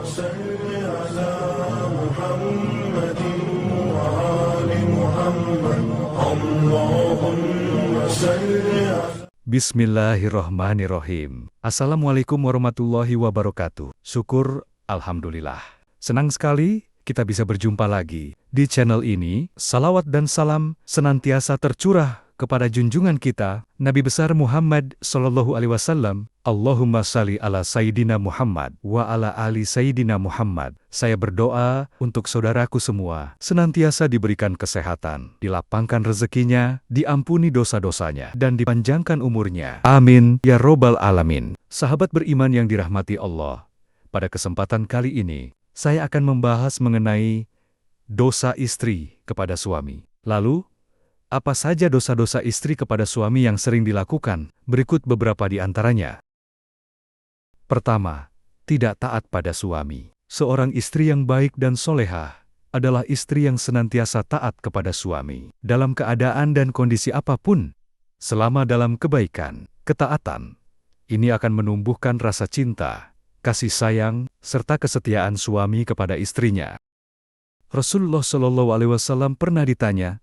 صل على محمد وآل محمد اللهم صل على Bismillahirrohmanirrohim. Assalamualaikum warahmatullahi wabarakatuh. Syukur, Alhamdulillah. Senang sekali kita bisa berjumpa lagi di channel ini. Salawat dan salam senantiasa tercurah kepada junjungan kita, Nabi besar Muhammad Sallallahu Alaihi Wasallam. Allahumma salli ala Sayyidina Muhammad wa ala ali Sayyidina Muhammad. Saya berdoa untuk saudaraku semua senantiasa diberikan kesehatan, dilapangkan rezekinya, diampuni dosa-dosanya, dan dipanjangkan umurnya. Amin, ya robbal alamin. Sahabat beriman yang dirahmati Allah, pada kesempatan kali ini, saya akan membahas mengenai dosa istri kepada suami. Lalu, apa saja dosa-dosa istri kepada suami yang sering dilakukan? Berikut beberapa di antaranya. Pertama, tidak taat pada suami. Seorang istri yang baik dan solehah adalah istri yang senantiasa taat kepada suami. Dalam keadaan dan kondisi apapun, selama dalam kebaikan, ketaatan, ini akan menumbuhkan rasa cinta, kasih sayang, serta kesetiaan suami kepada istrinya. Rasulullah Shallallahu Alaihi Wasallam pernah ditanya,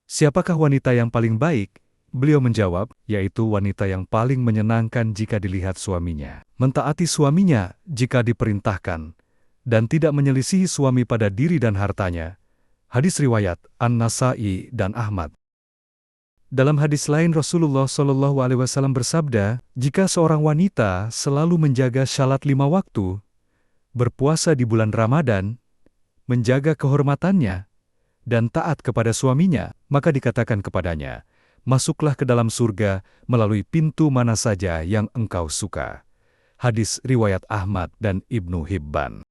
siapakah wanita yang paling baik? Beliau menjawab, yaitu wanita yang paling menyenangkan jika dilihat suaminya, mentaati suaminya jika diperintahkan, dan tidak menyelisihi suami pada diri dan hartanya. Hadis riwayat An-Nasai dan Ahmad. Dalam hadis lain Rasulullah Shallallahu Alaihi Wasallam bersabda, jika seorang wanita selalu menjaga syalat 5 waktu, berpuasa di bulan Ramadan, menjaga kehormatannya, dan taat kepada suaminya, maka dikatakan kepadanya, masuklah ke dalam surga melalui pintu mana saja yang engkau suka. Hadis riwayat Ahmad dan Ibnu Hibban.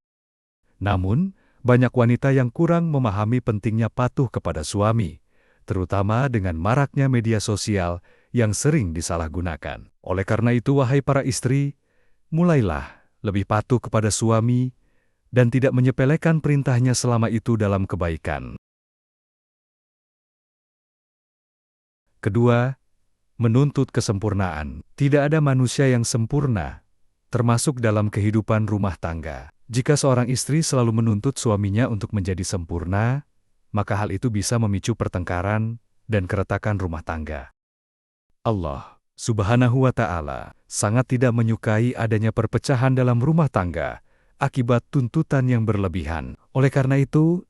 Namun, banyak wanita yang kurang memahami pentingnya patuh kepada suami, terutama dengan maraknya media sosial yang sering disalahgunakan. Oleh karena itu, wahai para istri, mulailah lebih patuh kepada suami dan tidak menyepelekan perintahnya selama itu dalam kebaikan. Kedua, menuntut kesempurnaan. Tidak ada manusia yang sempurna, termasuk dalam kehidupan rumah tangga. Jika seorang istri selalu menuntut suaminya untuk menjadi sempurna, maka hal itu bisa memicu pertengkaran dan keretakan rumah tangga. Allah Subhanahu wa Ta'ala sangat tidak menyukai adanya perpecahan dalam rumah tangga akibat tuntutan yang berlebihan. Oleh karena itu,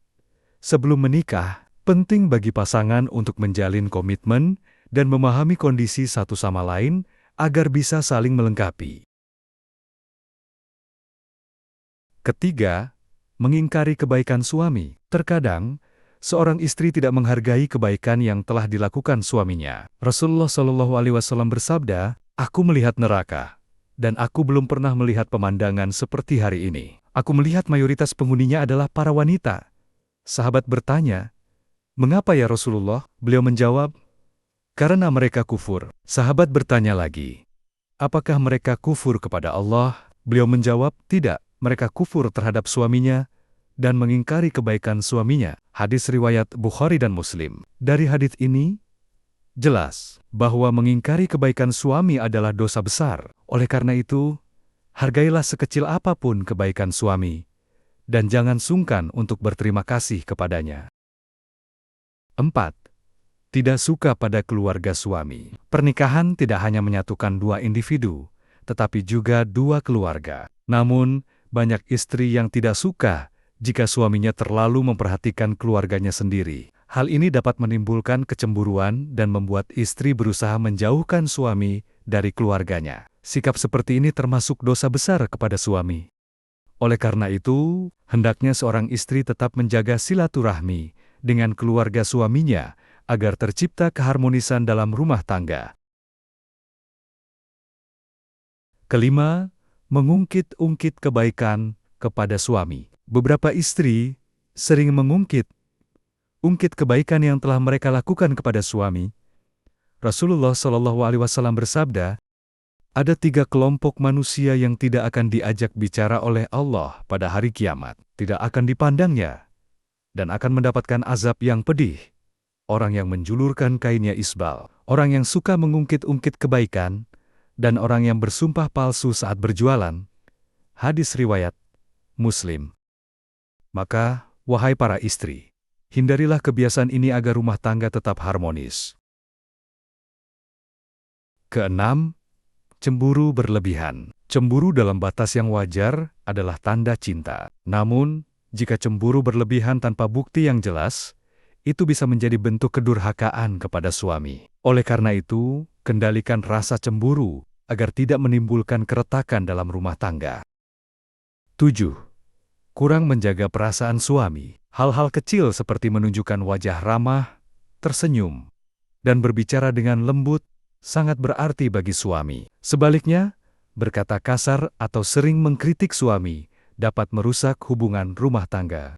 sebelum menikah, penting bagi pasangan untuk menjalin komitmen dan memahami kondisi satu sama lain agar bisa saling melengkapi. Ketiga, mengingkari kebaikan suami. Terkadang, seorang istri tidak menghargai kebaikan yang telah dilakukan suaminya. Rasulullah Shallallahu Alaihi Wasallam bersabda, "Aku melihat neraka, dan aku belum pernah melihat pemandangan seperti hari ini. Aku melihat mayoritas penghuninya adalah para wanita." Sahabat bertanya, "Mengapa ya Rasulullah?" Beliau menjawab, "Karena mereka kufur." Sahabat bertanya lagi, "Apakah mereka kufur kepada Allah?" Beliau menjawab, "Tidak, mereka kufur terhadap suaminya dan mengingkari kebaikan suaminya." Hadis riwayat Bukhari dan Muslim. Dari hadis ini, jelas bahwa mengingkari kebaikan suami adalah dosa besar. Oleh karena itu, hargailah sekecil apapun kebaikan suami, dan jangan sungkan untuk berterima kasih kepadanya. 4. Tidak suka pada keluarga suami. Pernikahan tidak hanya menyatukan dua individu, tetapi juga dua keluarga. Namun, banyak istri yang tidak suka jika suaminya terlalu memperhatikan keluarganya sendiri. Hal ini dapat menimbulkan kecemburuan dan membuat istri berusaha menjauhkan suami dari keluarganya. Sikap seperti ini termasuk dosa besar kepada suami. Oleh karena itu, hendaknya seorang istri tetap menjaga silaturahmi dengan keluarga suaminya agar tercipta keharmonisan dalam rumah tangga. Kelima, mengungkit-ungkit kebaikan kepada suami. Beberapa istri sering mengungkit kebaikan yang telah mereka lakukan kepada suami. Rasulullah Shallallahu Alaihi Wasallam bersabda, ada 3 kelompok manusia yang tidak akan diajak bicara oleh Allah pada hari kiamat, tidak akan dipandangnya, dan akan mendapatkan azab yang pedih. Orang yang menjulurkan kainnya isbal, orang yang suka mengungkit-ungkit kebaikan, dan orang yang bersumpah palsu saat berjualan. Hadis riwayat Muslim. Maka, wahai para istri, hindarilah kebiasaan ini agar rumah tangga tetap harmonis. Keenam, cemburu berlebihan. Cemburu dalam batas yang wajar adalah tanda cinta. Namun, jika cemburu berlebihan tanpa bukti yang jelas, itu bisa menjadi bentuk kedurhakaan kepada suami. Oleh karena itu, kendalikan rasa cemburu agar tidak menimbulkan keretakan dalam rumah tangga. 7. Kurang menjaga perasaan suami. Hal-hal kecil seperti menunjukkan wajah ramah, tersenyum, dan berbicara dengan lembut sangat berarti bagi suami. Sebaliknya, berkata kasar atau sering mengkritik suami dapat merusak hubungan rumah tangga.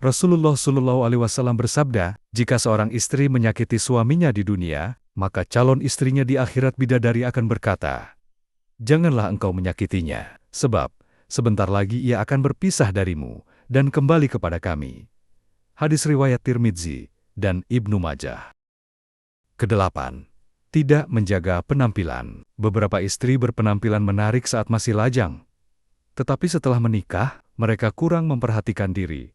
Rasulullah SAW bersabda, jika seorang istri menyakiti suaminya di dunia, maka calon istrinya di akhirat bidadari akan berkata, "Janganlah engkau menyakitinya, sebab sebentar lagi ia akan berpisah darimu dan kembali kepada kami." Hadis riwayat Tirmidzi dan Ibnu Majah. Kedelapan, tidak menjaga penampilan. Beberapa istri berpenampilan menarik saat masih lajang, tetapi setelah menikah, mereka kurang memperhatikan diri.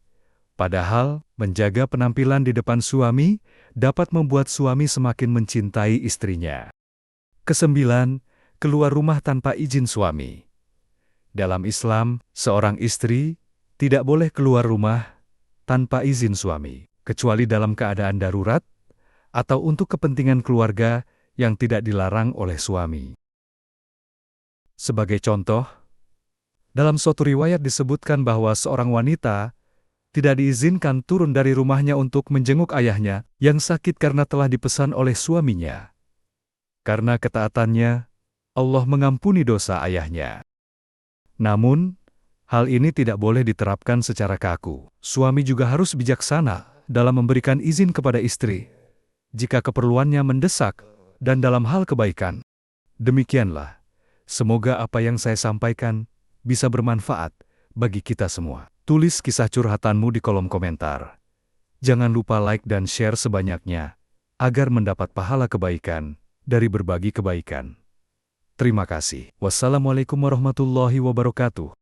Padahal, menjaga penampilan di depan suami dapat membuat suami semakin mencintai istrinya. Kesembilan, keluar rumah tanpa izin suami. Dalam Islam, seorang istri tidak boleh keluar rumah tanpa izin suami, kecuali dalam keadaan darurat atau untuk kepentingan keluarga yang tidak dilarang oleh suami. Sebagai contoh, dalam suatu riwayat disebutkan bahwa seorang wanita tidak diizinkan turun dari rumahnya untuk menjenguk ayahnya yang sakit karena telah dipesan oleh suaminya. Karena ketaatannya, Allah mengampuni dosa ayahnya. Namun, hal ini tidak boleh diterapkan secara kaku. Suami juga harus bijaksana dalam memberikan izin kepada istri jika keperluannya mendesak dan dalam hal kebaikan. Demikianlah, semoga apa yang saya sampaikan bisa bermanfaat bagi kita semua. Tulis kisah curhatanmu di kolom komentar. Jangan lupa like dan share sebanyaknya agar mendapat pahala kebaikan dari berbagi kebaikan. Terima kasih. Wassalamualaikum warahmatullahi wabarakatuh.